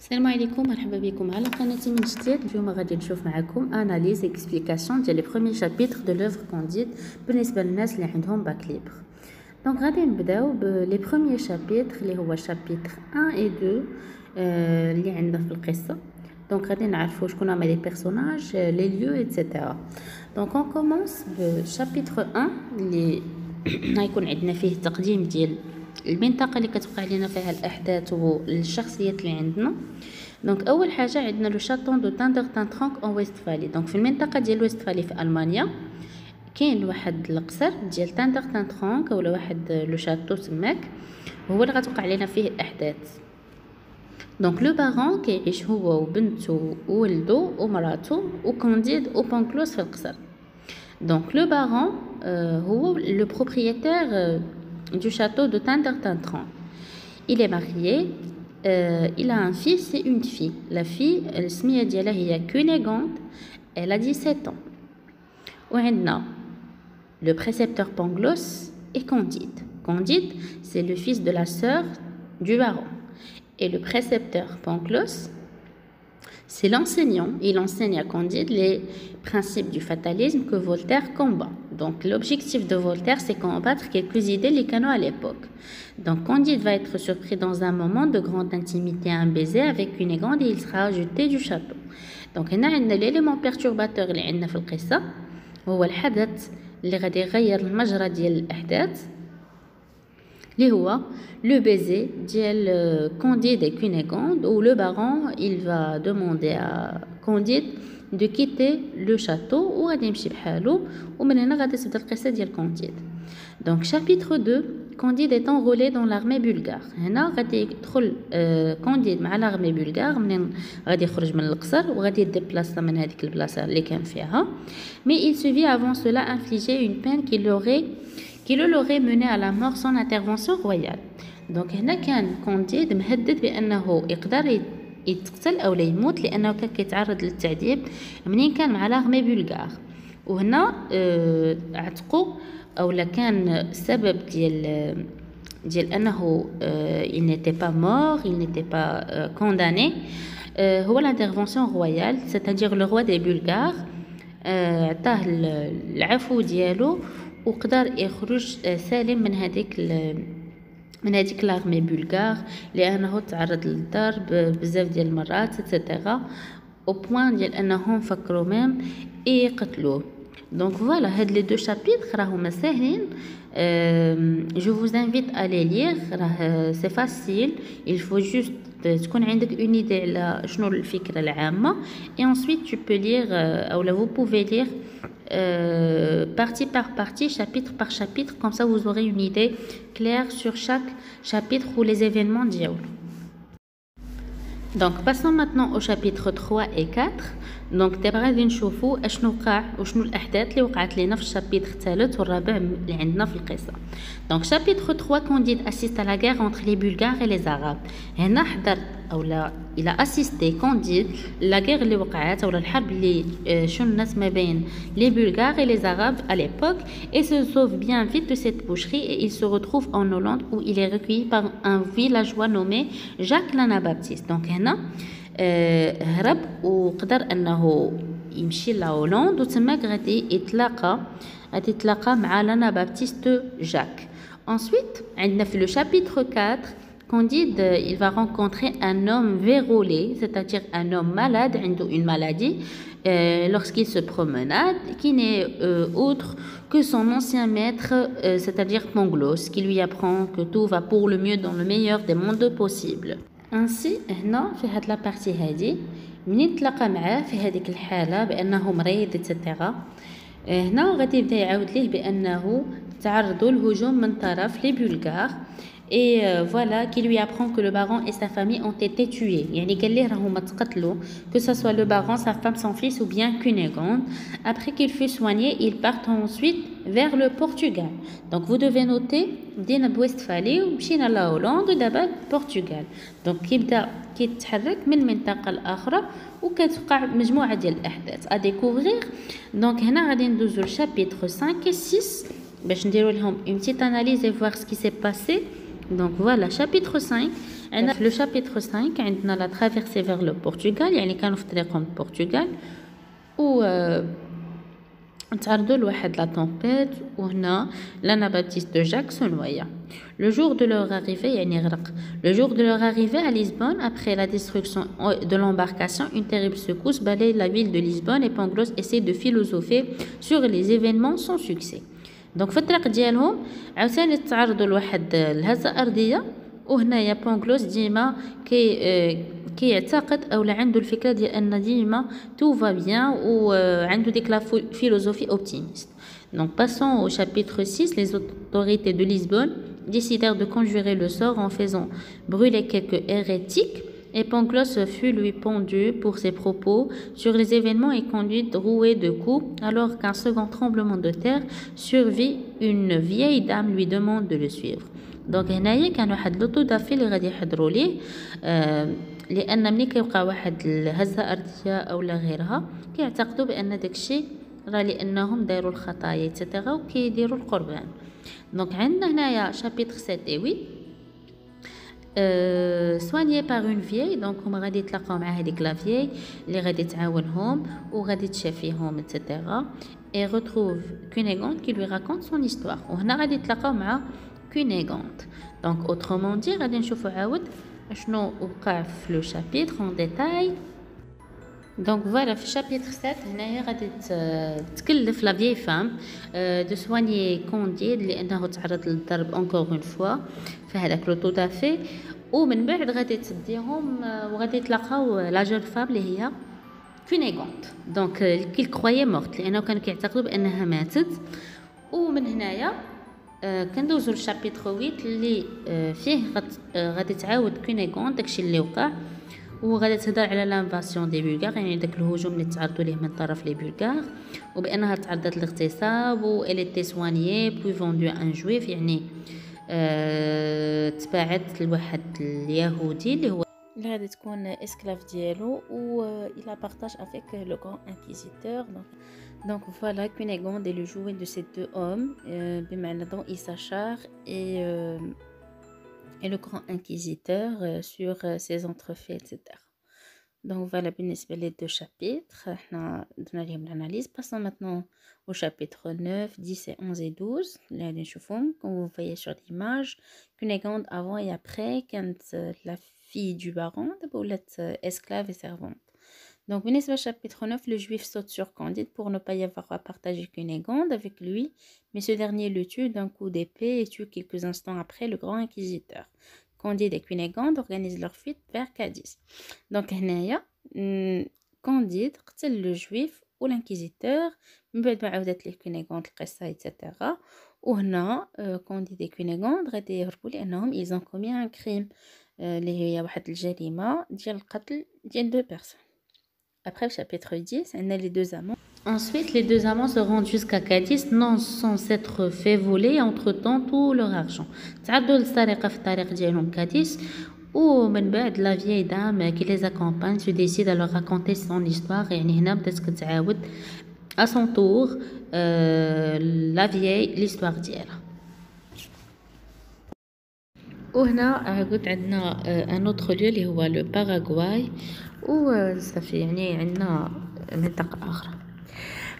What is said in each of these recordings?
السلام عليكم، مرحبا بكم على قناتي من جديد. اليوم غادي نشوف معكم اناليز اكسبليكاسيون ديال لي بروميير شابيتر دو لوفر كونديد بالنسبه للناس اللي عندهم باك ليبر. دونك غادي نبداو بلي بروميير شابيتر اللي هو شابيتر 1 و 2 اللي عندنا في القصه. دونك غادي نعرفوا شكون هما لي بيرسوناج، لي ليو ايتترا. دونك اون كومونس بشابيتر 1 اللي غيكون عندنا فيه تقديم ديال المنطقه اللي كتوقع لنا فيها الاحداث والشخصيات اللي عندنا. دونك اول حاجه عندنا لو شاتون دو تاندرتانترونك اون ويستفالي. دونك في المنطقه ديال ويستفالي في المانيا كاين واحد القصر ديال تاندرتانترونك ولا واحد لو شاتو تماك، هو اللي غتوقع لنا فيه الاحداث. دونك لو بارون كيعيش هو وبنته وولدو ومراته وكونديد وبونكلوس في القصر. دونك لو بارون هو لو بروبريتير du château de Tindertantron. Il est marié, il a un fils et une fille. La fille, السمية ديالها هي Cunégonde, elle a 17 ans. وعندنا le précepteur Pangloss et Candide. Candide, c'est le fils de la sœur du baron. Et le précepteur Pangloss, c'est l'enseignant. Il enseigne à Candide les principes du fatalisme que Voltaire combat. Donc l'objectif de Voltaire, c'est combattre quelques idées les canons à l'époque. Donc Candide va être surpris dans un moment de grande intimité à un baiser avec Cunégonde et il sera jeté du château. Donc هنا عندنا l'élément perturbateur اللي عندنا في القصة هو الحدث اللي غادي يغير المجرى ديال الأحداث اللي هو le baiser ديال Candide et Cunégonde où le baron il va demander à Candide de quitter le château وغادي يمشي بحالو، ومن هنا غادي تبدا القصه ديال كونديد. دونك شابيتر 2 كونديد est enrôlé dans l'armée bulgare. هنا غادي يدخل كونديد مع l'armée bulgare منين غادي يخرج من القصر وغادي يديبلاصا من هذيك البلاصه اللي كان فيها. mais il se vit avant cela infliger une peine qui l'aurait mené à la mort sans intervention royale. دونك هنا كان كونديد مهدد بانه يقدر يتقتل او لا يموت لانه كان كيتعرض للتعذيب منين كان مع لاغمي بلغار. وهنا عتقو او لا كان السبب ديال انه il n'était pas mort, il n'était pas condamné هو l'intervention royale, c'est-à-dire le roi des Bulgares عطاه العفو ديالو وقدر يخرج سالم من هذيك لارمي بلغار لانه تعرض للضرب بزاف ديال المرات اتسيتيرا او بوين ديال انهم فكروا ميم يقتلوه. دونك فوالا هاد لي دو شابيتر راهما ساهلين. جو فوز انفيت ا لي لير، راه سي فاسيل، il faut juste تكون عندك اون ايدي على شنو الفكره العامه et ensuite tu peux lire ou là vous pouvez lire partie par partie, chapitre par chapitre, comme ça vous aurez une idée claire sur chaque chapitre ou les événements d'Yaoul. Donc passons maintenant au chapitre 3 et 4. دونك دابا غادي نشوفوا اشنو وقع وشنو الاحداث اللي وقعت لينا في الشابيتر الثالث والرابع اللي عندنا في القصه. دونك شابيتر 3 كونديد اسيست لا غير entre les Bulgares et les Arabes. هنا حضر او لا الى اسيستي كونديد لا غير اللي وقعت او الحرب اللي شنت ما بين les Bulgares et les Arabes à l'époque et se sauve bien vite de cette boucherie et il se retrouve en Hollande où il est recueilli par un villageois nommé Jacques l'Anabaptiste. Donc هنا هرب وقدر انه يمشي لهولندا وتماك غادي يتلاقى مع لانابابتيست جاك. ensuite عندنا في لو شابيتر 4 Candide il va rencontrer un homme vérolé, c'est-à-dire un homme malade, عنده une maladie lorsqu'il se promenade, qui n'est autre que son ancien maître, c'est-à-dire Pangloss, qui lui apprend que tout va pour le mieux dans le meilleur des mondes possibles. انسي هنا في هاد لابارتي هادي منين تلاقى معاه في هذيك الحاله بانه مريض اتسيتيرا، هنا غادي يبدا يعاود ليه بانه تعرضوا لهجوم من طرف لي بلغار et voilà qui lui apprend que le baron et sa famille ont été tués. يعني قال ليه راهما تقتلوا que ce soit le baron, sa femme, son fils ou bien Cunégonde. Après qu'il fut soigné, ils partent ensuite vers le Portugal. Donc vous devez noter دينا بويستفالي ومشينا لا هولندا ودابا البرتغال. دونك كيبدا كيتحرك من منطقه لاخرى وكتوقع مجموعه ديال الاحداث ا ديكوفرير. دونك هنا غادي ندوزو لشابيتر 5 و 6 باش نديرو لهم اون بتيت اناليز et voir ce qui s'est passé Donc voilà, chapitre 5. Le chapitre 5, on a la traversée vers le Portugal, يعني كانوا في طريقهم البرتغال و تعرضوا لواحد لا طومبيت وهنا l'Anabaptiste de Jacques se noya. Le jour de leur arrivée, يعني غرق. Le jour de leur arrivée à Lisbonne, après la destruction de l'embarcation, une terrible secousse balaye la ville de Lisbonne et Pangloss essaie de philosopher sur les événements sans succès. Donc في الطريق ديالهم عاوتاني تعرضوا لواحد الهزة أرضية وهنايا بونغلوس ديما كيعتقد او عنده الفكره ديال ان ديما تو فا بيان وعنده ديك لا فيلوزوفي اوبتيميست. Donc passons au chapitre 6. Les autorités de Lisbonne décidèrent de conjurer le sort en faisant brûler quelques hérétiques et Pangloss fut lui pendu pour ses propos sur les événements et conduit roué de coups alors qu'un second tremblement de terre survit. Une vieille dame lui demande de le suivre. دونك هنايا كان واحد لوطو دافي اللي غادي يحضروا ليه لان ملي كيوقع واحد الهزه ارضيه او لا غيرها كيعتقدوا بان داكشي راه لانهم داروا الخطايا ايتترا وكيديروا القربان. دونك عندنا هنايا شابيتر 7 و 8 soigné par une vieille. دونك هما غادي يتلاقاو مع هذيك لا فيي اللي غادي تعاونهم وغادي تشافيهم ايتترا et retrouve Cunégonde qui lui raconte son histoire. وهنا غادي يتلاقاو مع Cunégonde. Donc autrement dit غادي نشوفوا عاود شنو وقع في لو شابيتر en détail. Donc voilà, في chapitre 7 هنايا غادي تكلف لا فيي فام دو سواني كونديد لانه تعرض للضرب اونكور اون فوا في هذاك لو تو دافي ومن بعد غادي تديهم وغادي يتلاقاو لا جون فام اللي هي كونيغوند. دونك كي كرويي مورت لانه كانوا كيعتقدوا بانها ماتت. ومن هنايا كندوزو للشابيتر 8 اللي فيه غادي تعاود كونيغوند داكشي اللي وقع وغادي تهضر على لانفاسيون دي بولغار يعني داك الهجوم اللي تعرضوا ليه من طرف لي بولغار وبانها تعرضت للاغتصاب و elle était soignée puis vendue à un juif يعني تباعت لواحد اليهودي اللي هو اللي غادي تكون اسكلاف ديالو و il a partage avec le grand inquisiteur. Donc voilà, Cunégonde est le jouet de ces deux hommes, بمعنى dont Issachar et le grand inquisiteur sur ses entrefaits, etc. Donc voilà, بالنسبة les deux chapitres, احنا درنا لهم l'analyse. Passons maintenant au chapitre 9, 10 et 11 et 12. اللي غادي نشوفهم comme vous voyez sur l'image. Cunégonde avant et après, كانت la fille du baron, دابا ولات esclave et servante. Donc, بالنسبة chapitre 9, le juif saute sur Candide pour ne pas y avoir à partager Cunégonde avec lui, mais ce dernier le tue d'un coup d'épée et tue quelques instants après le grand inquisiteur. Candide et Cunégonde organisent leur fuite vers Cadiz. Donc, هنايا Candide قتل le juif و l'inquisiteur من بعد ما عاودت ليه Cunégonde القصة etc. وهنا Candide et Cunégonde غادي يهربوا لأنهم ils ont commis un crime اللي هي واحد الجريمة ديال القتل ديال deux personnes. Après le chapitre 10, on a les deux amants. Ensuite, les deux amants se rendent jusqu'à Cadiz, non sans s'être fait voler entre-temps tout leur argent. تعدوا للسرقة في الطريق ديالهم كاديس ومن بعد la vieille dame qui les accompagne se décide à leur raconter son histoire. يعني هنا بدات كتعاود à son tour la vieille l'histoire ديالها. وهنا قلت عندنا ان اوتر ليو اللي هو لو باراغواي وصافي يعني عندنا منطقه اخرى.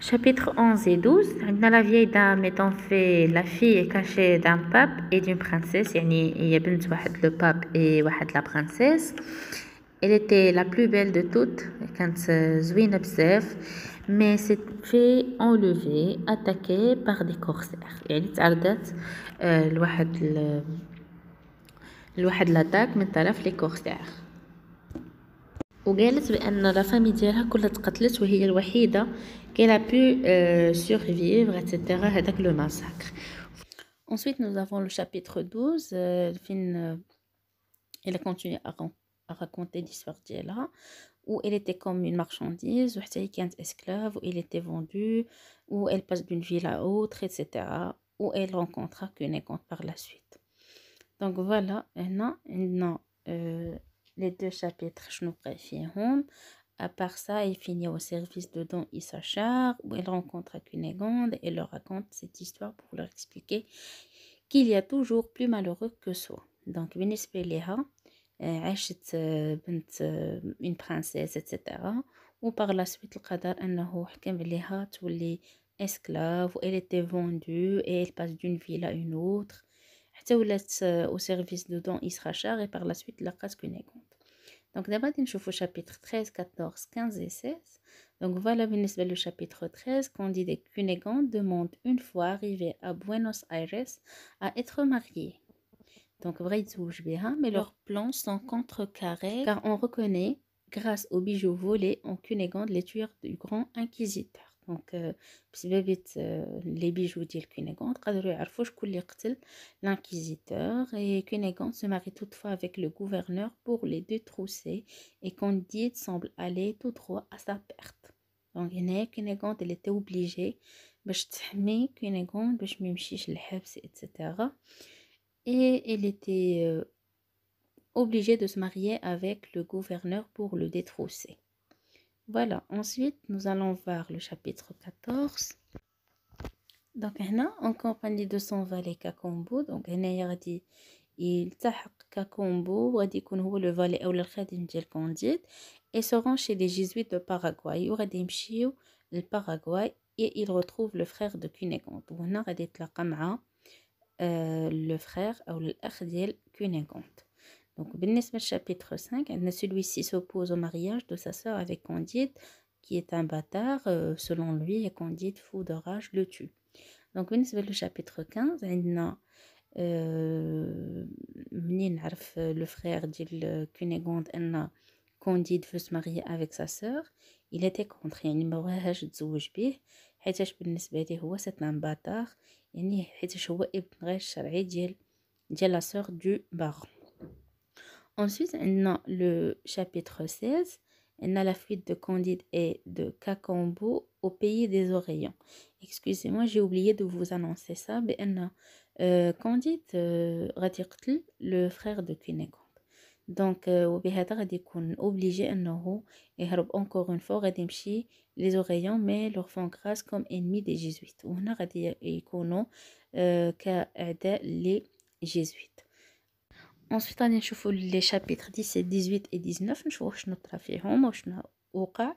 chapitre 11 et 12 عندنا la vieille dame étant fait la fille cachée d'un pape et d'une princesse يعني هي بنت واحد لو باب et واحد لا princesse. elle était la plus belle de toutes كانت زوينه بزاف mais s'est fait enlever attaquée par des corsaires يعني تعرضت لواحد لاتاك من طرف لي كورسير وقالت بان لا فامي ديالها كلها تقتلت وهي الوحيده qui a pu survivre etc. هذاك لو ماساكر. Ensuite nous avons le chapitre 12 fin elle continue à raconter l'histoire ديالها où elle était comme une marchandise وحتى هي كانت esclave où elle était vendue où elle passe d'une ville à autre etc. où elle rencontra Cunégonde par la suite. Donc voilà, هنا عندنا les deux chapitres شنو بقى فيهم. À part ça, il finit au service de Don Issachar où il rencontre Cunégonde et leur raconte cette histoire pour leur expliquer qu'il y a toujours plus malheureux que soi. دونك بالنسبة ليها عاشت بنت une princesse etc. و par la suite القدر أنه حكم عليها تولي esclave و elle était vendue et elle passe d'une ville à une autre حتى ولات au service de Don Issachar et par la suite لقات Cunégonde. Donc d'abord نشوفوا chapitre 13, 14, 15 et 16. Donc voilà بالنسبة le chapitre 13 Candide et Cunégonde demandent une fois arrivés à Buenos Aires à être mariés. Donc بغا يتزوج بها mais leurs plans sont contrecarrés car on reconnaît grâce aux bijoux volés en Cunégonde les tueurs du grand inquisiteur. Donc بسبب les bijoux ديال Cunégonde قدروا يعرفوا شكون اللي قتل l'inquisiteur et Cunégonde se marie toutefois avec le gouverneur pour les détrousser et Candide semble aller tout droit à sa perte. Donc هنا Cunégonde elle était obligée باش تحمي Cunégonde باش ما يمشيش للحبس etc. Et elle était obligée de se marier avec le gouverneur pour le détrousser. Voilà, ensuite nous allons voir le chapitre 14. Donc هنا en compagnie de son valet Kakombo. Donc هنايا غادي يلتحق كاكومبو وغادي يكون هو لو فالي أو الخادم ديال كونديد et se rend chez les jésuites de Paraguay وغادي يمشيو للباراغواي et il retrouve le frère de Cunégonde. وهنا غادي يتلاقى مع le frère ou l'akh ديال Cunégonde. Donc بالنسبة chapitre 5 celui-ci s'oppose au mariage de sa sœur avec Candide qui est un bâtard selon lui et Candide fou de rage le tue. Donc بالنسبة le chapitre 15 عندنا منين نعرف le frère ديال Cunégonde أن Candide veut se marier avec sa sœur. Il était contre يعني ما بغاهاش تزوج به حيتاش بالنسبة ليه هو c'est un bâtard يعني حيتاش هو ابن غير الشرعي ديال la sœur du baron. Ensuite on a le chapitre 16 on a la fuite de Candide et de Cacambo au pays des Oreillons. Excusez-moi, j'ai oublié de vous annoncer ça. بأن Candide غادي يقتل le frère de Cunégonde. Donc وبهذا غادي يكون obligé أنه يهرب encore une fois غادي يمشي les Oreillons mais leur font grâce comme ennemis des jésuites. وهنا غادي يكونوا كأعداء les jésuites. Ensuite غادي نشوفوا les chapitres 17, 18 et 19 نشوفوا شنو طرا فيهم وشنو وقع.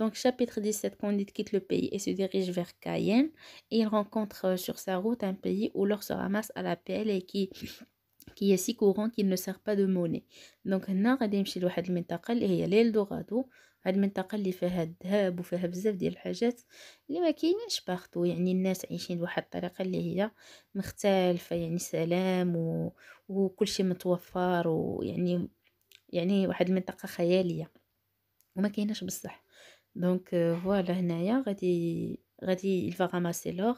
Donc chapitre 17 Candide quitte le pays et se dirige vers Cayenne et il rencontre sur sa route un pays où l'or se ramasse à la pelle et qui est si courant qu'il ne sert pas de monnaie. Donc هنا غادي يمشي لواحد المنطقه اللي هي ليلدورادو. هاد المنطقه اللي فيها الذهب وفيها بزاف ديال الحاجات اللي ما كاينينش بارتو يعني الناس عايشين بواحد الطريقه اللي هي مختلفه يعني سلام وكل شيء متوفر ويعني واحد المنطقه خياليه وما كايناش بصح. دونك فوالا هنايا غادي il va ramasser l'or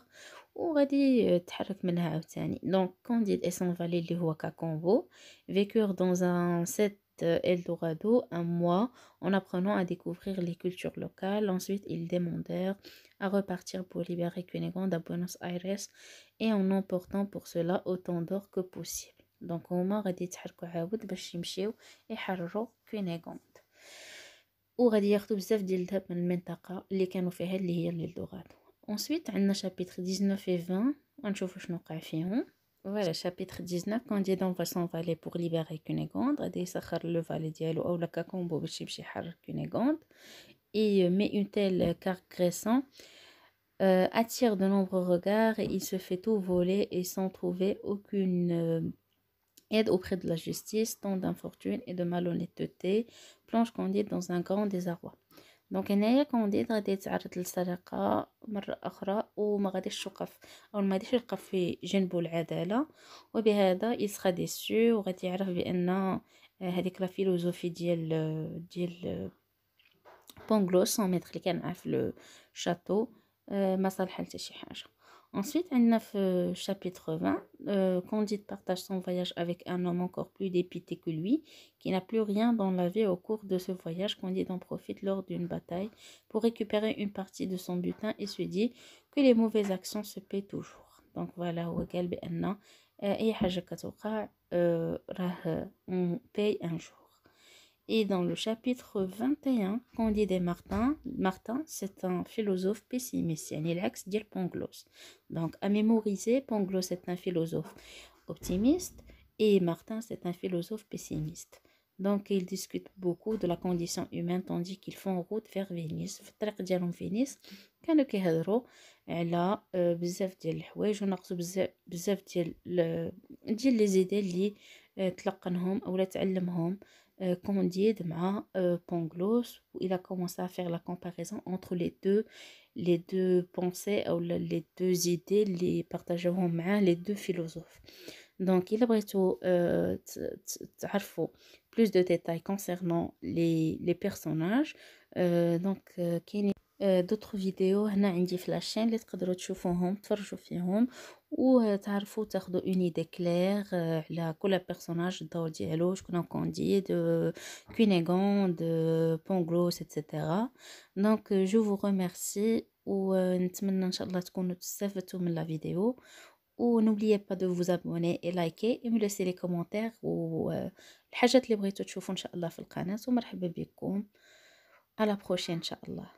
وغادي يتحرك منها عاوتاني. Donc Candide et son valet اللي هو Cacambo vécurent dans un set Eldorado un mois en apprenant à découvrir les cultures locales. Ensuite ils demandèrent à repartir pour libérer Cunégonde à Buenos Aires et en emportant pour cela autant d'or que possible. Donc هما غادي يتحركوا عاود باش يمشيو يحرروا Cunégonde وغادي ياخدوا بزاف ديال الذهب من المنطقه اللي كانوا فيها اللي هي ليلدورادو. Ensuite عندنا chapitre 19 et 20 غنشوفوا شنو وقع فيهم. Voilà, chapitre 19 Candide envoie son valet pour libérer Cunégonde. غادي يسخر le valet ديالو أو Cacambo باش يمشي يحرر Cunégonde. Et mais une telle cargaison attire de nombreux regards et il se fait tout voler et sans trouver aucune aide auprès de la justice, tant d'infortune et de malhonnêteté plonge Candide dans un grand désarroi. دونك هنايا كونديد غادي يتعرض للسرقه مره اخرى وما غاديش توقف او ما غاديش يلقى في جنبه العداله وبهذا يسخى ديسو وغادي يعرف بان هذيك لا فيلوزوفي ديال بونغلوس سون ميتر اللي كان معاه في لو شاتو ما صالحه حتى شي حاجه. Ensuite, on a chapitre 20. Candide partage son voyage avec un homme encore plus dépité que lui, qui n'a plus rien dans la vie. Au cours de ce voyage, Candide en profite lors d'une bataille pour récupérer une partie de son butin et se dit que les mauvaises actions se paient toujours. Donc voilà, هو قال بأن أي حاجة كتوقع راه on paye un jour. Et dans le chapitre 21, Candide et Martin, c'est un philosophe pessimiste, يعني العكس ديال Pangloss. Donc à mémoriser, Pangloss est un philosophe optimiste et Martin, c'est un philosophe pessimiste. Donc, ils discutent beaucoup de la condition humaine tandis qu'ils font route vers Venise. في الطريق ديالهم فينيس كانوا كيهضروا على بزاف ديال الحوايج وناقصوا بزاف ديال لي زيدي اللي تلقنهم اولا تعلمهم كونديد مع بونغلوس. il a commencé à faire la comparaison entre les deux pensées ou les deux idées اللي partageaهم معاه les deux philosophes. Donc, il بغيتو تعرفوا plus de détails concernant les personnages. Donc, كاينين d'autres vidéos هنا عندي في لاشين اللي تقدروا تشوفوهم تفرجوا فيهم وتعرفوا تاخذوا une idée claire على كل personnage الدور ديالو شكون كونديد كوينيغوند بونغلوس etc. Donc je vous remercie ونتمنى ان شاء الله تكونوا تستفدتوا من لا فيديو. و n'oubliez pas de vous abonner et liker et me laisser les commentaires والحاجات اللي بغيتوا تشوفوا ان شاء الله في القناة. ومرحبا بكم. à la prochaine ان شاء الله.